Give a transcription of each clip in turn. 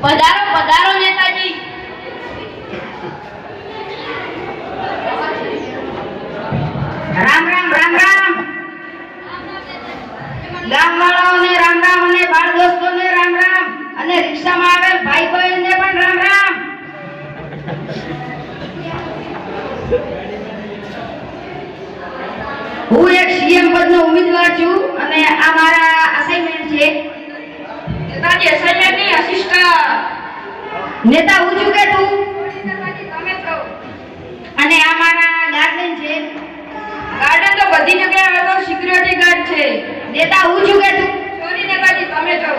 પધારો પધારો નેતાજી. રામ રામ રામ રામ. ગામવાળાઓને રામ રામ અને બાળ દોસ્તોને રામ રામ અને રિક્ષામાં આવેલ ભાઈ બહેનને પણ રામ રામ. હું એક સીએમ પદનો ઉમેદવાર છું અને આ મારા અસાઇનમેન્ટ છે. નેતાજી અસાઇનમેન્ટ ની અસિસ્ટન્ટ. નેતા હું છું કે તું? નેતાજી તમે છો. અને આ મારા ગાર્ડન છે. ગાર્ડન તો બધી જગ્યાએ હવે તો સિક્યુરિટી ગાર્ડ છે. નેતા હું છું કે તું? સોરી નેતાજી તમે છો.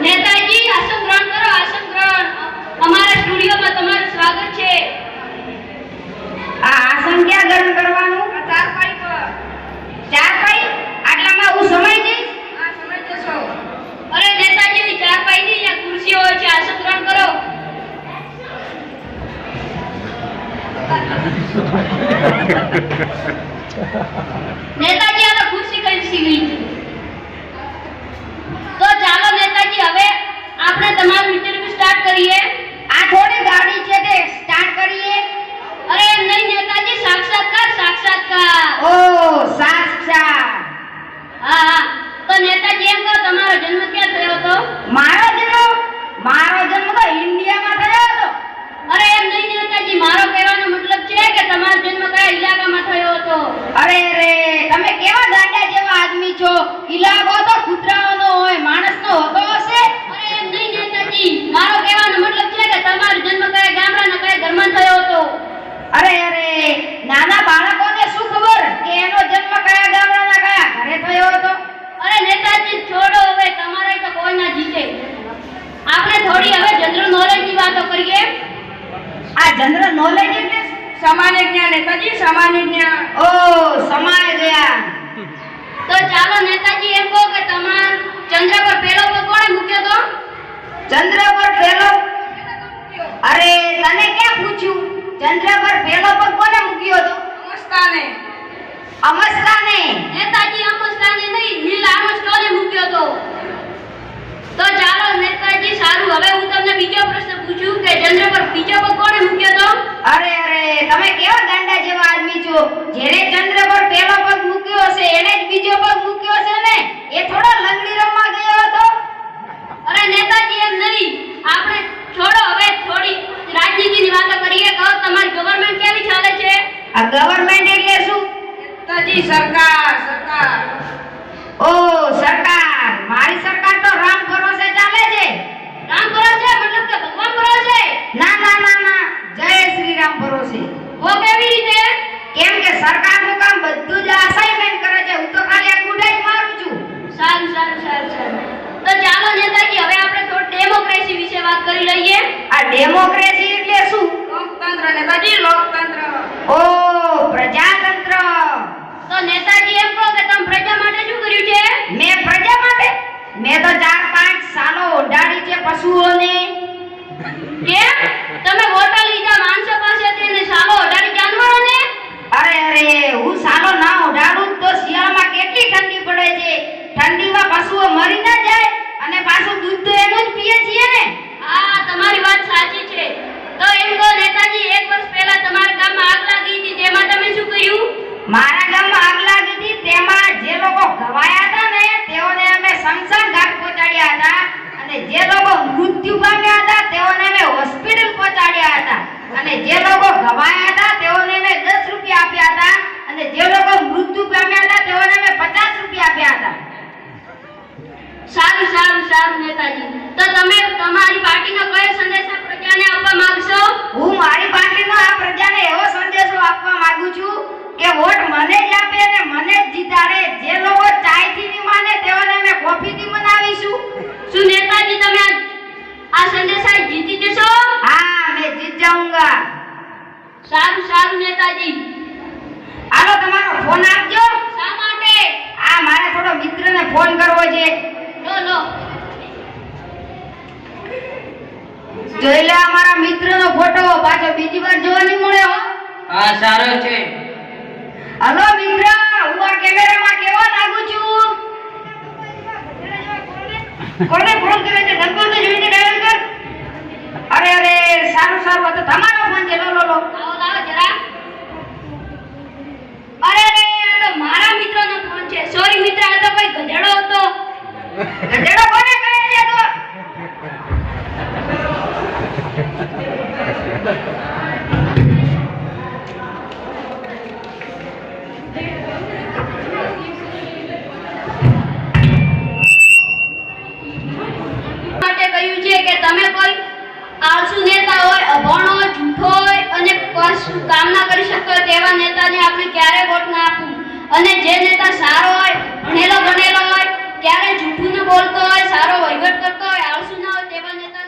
નેતાજી આસન ગ્રહણ કરો, આસન ગ્રહણ. અમારા સ્ટુડિયોમાં તમારું સ્વાગત છે. આ આસન ક્યાં ગ્રહણ કરવાનું? ચાર પાઈ પર. ચાર પાઈ? આટલામાં હું સમાઈ જઈશ? હા સમજ જશો. અરે નેતાજી ચાર પાઈની અહીંયા ખુરશીઓ હોય છે, આસન ગ્રહણ કરો. નેતાજી આ તો ખુરશી ખરીદી ગઈ છે. તો ચાલો નેતાજી હવે આપણે તમારું ઇન્ટરવ્યુ સ્ટાર્ટ કરીએ. આ થોડી ગાડી છે તે સ્ટાર્ટ કરીએ. અરે એમ નહીં નેતાજી, સાક્ષાત્કાર સાક્ષાત્કાર. ઓ સાક્ષાત. હા. તો નેતાજી એમ કહો તમારો જન્મ ક્યાં થયો હતો? મારો જન્મ તો ઇન્ડિયામાં થયો હતો. અરે એમ નહીં નેતાજી, મારો કહેવાનો મતલબ છે કે તમારો જન્મ કયા ઇલાકામાં થયો હતો? અરે તમે કેવા ગાંડા જેવા આદમી છો. ઇલાકો તો કૂતરાઓનો હોય, માણસનો હોતો હશે. અરે એમ નહીં નેતાજી, મારો કહેવાનો મતલબ છે કે તમારો જન્મ કયા ગામડાના કયા ઘરમાં થયો હતો? અરે નાના બાળકોને શું ખબર કે એનો જન્મ કયા ગામડાના કયા ઘરે થયો હતો? અરે નેતાજી છોડો હવે, તમારે તો કોઈ ના જીતે. આપણે થોડી હવે જનરલ નોલેજની વાતો કરીએ. આ જનરલ નોલેજ એટલે શું? સામાન્ય જ્ઞાન નેતાજી, સામાન્ય જ્ઞાન. ઓ સમાય ગયા. તો ચાલો નેતાજી એમ કહો કે તમાર ચંદ્ર પર પહેલો પગ કોણે મૂક્યો હતો? ચંદ્ર પર પહેલો? અરે તને ક્યાં પૂછ્યું? ચંદ્ર પર પહેલો પગ કોને મૂક્યો હતો? નમસ્કાને. અમસ્તાને. નેતાજી અમસ્તાને નહીં, નીલ આર્મસ્ટ્રોંગે મૂક્યો હતો. તો ચાલો નેતાજી સારું, હવે હું તમને બીજો પ્રશ્ન પૂછું કે ચંદ્ર પર બીજો પગ કોણે મૂક્યો હતો? અરે તમે કેવા ગાંડા જેવા આદમી છો. જેને ચંદ્ર પર પહેલો પગ મૂક્યો હશે એને જ બીજો પગ મૂક્યો હશે ને. એ થોડો લંગડી રમવા ગયો હતો. અરે નેતાજી એમ નહીં, આપણે છોડો હવે થોડી રાજનીતિની વાતો કરીએ. કહો તમારી ગવર્નમેન્ટ કેવી ચાલે છે? આ ગવર્નમેન્ટ એટલે શું? નેતાજી સરકાર. ઓ સરકાર. મારી સરકાર તો રામ ભરોસે ચાલે છે. રામ ભરોસે મતલબ કે ભગવાન ભરોસે? ના જય શ્રી રામ ભરોસે. વો કેવી રીતે? કેમ કે સરકારનું કામ બધું જ અસાઇનમેન્ટ કરે છે. હું તો ખાલી આ ગુડાઈ મારું છું. સારું. તો ચાલો નેતાજી હવે આપણે થોડી ડેમોક્રેસી વિશે વાત કરી લઈએ. આ ડેમોક્રેસી એટલે શું? લોકતંત્ર નેતાજી, લોકતંત્ર. ઓ પ્રજાતંત્ર. તો નેતાજી એમ કહો કે તમે પ્રજા માટે શું કર્યું છે? મેં પ્રજા માટે મેં તો 4-5 સાલો ઓઢાડી છે પશુઓને. કેમ? તમે વોટર લીધા માણસો પાસેથી અને સાલો ઓઢાડી જાનવરોને? અરે હું સાલો ના ઓઢાડું તો શિયાળામાં કેટલી ઠંડી પડે છે. ઠંડીમાં પશુઓ મરી ના જાય અને પાછું દૂધ તો એનું જ પીએ છીએ ને. હા, તમારી વાત સાચી છે. તો એમ કહો નેતાજી, એક વર્ષ પહેલા તમારા ગામમાં આગ લાગી હતી, તેમાં તમે શું કર્યું? મારા ગામમાં આગ લાગી હતી તેમાં જે લોકો ઘવાયા હતા ને તેઓને અમે સ્મશાન ઘાટ પહોંચાડ્યા હતા અને જે લોકો મૃત્યુ પામ્યા હતા તેઓને અમે હોસ્પિટલ પહોંચાડ્યા હતા અને જે લોકો ઘવાયા હતા તેઓને અમે 10 રૂપિયા આપ્યા હતા અને જે લોકો મૃત્યુ પામ્યા હતા તેઓને અમે 50 રૂપિયા આપ્યા હતા. સારું નેતાજી. તો તમે તમારી પાર્ટીનો કયો સંદેશો પ્રજાને આપવા માંગશો? હું મારી પાર્ટીનો આ પ્રજાને એવો સંદેશો આપવા માંગુ છું કે વોટ મને જ આપે અને મને જ જીતાડે. જે લોકો ચાયથી નહીં માને તેઓને અમે કોફીથી મનાવીશું. શું નેતાજી તમે આ સંદેશા જીતી જશો? હા, मैं जीत जाऊंगा. સારું નેતાજી. હાલો તમારો ફોન આપજો. શા માટે? આ મારે થોડો મિત્રને ફોન કરવો છે. લો. જોઈ લે અમારા મિત્રનો ફોટો. પાછો બીજી વાર જોવા નહીં મળે હો. હા સારો છે. હલો મિત્ર, હું આ કેમેરામાં કેવો લાગુ છું? કોને ફોન કરે છે? ગધેડો કોને કહે છે તો? માટે કહ્યું છે કે તમે કોઈ આળસુ નેતા હોય, અભણ હોય, જૂઠો હોય અને કશું કામ ના કરી શકતો હોય તેવા નેતાને આપણે ક્યારે વોટ ના આપવું. અને જે નેતા સારો હોય, ભણેલો ગણેલો હોય, ક્યારે જૂઠું ન બોલતો હોય, સારો વહીવટ કરતો હોય, આળસુ ના હોય તેવા નેતા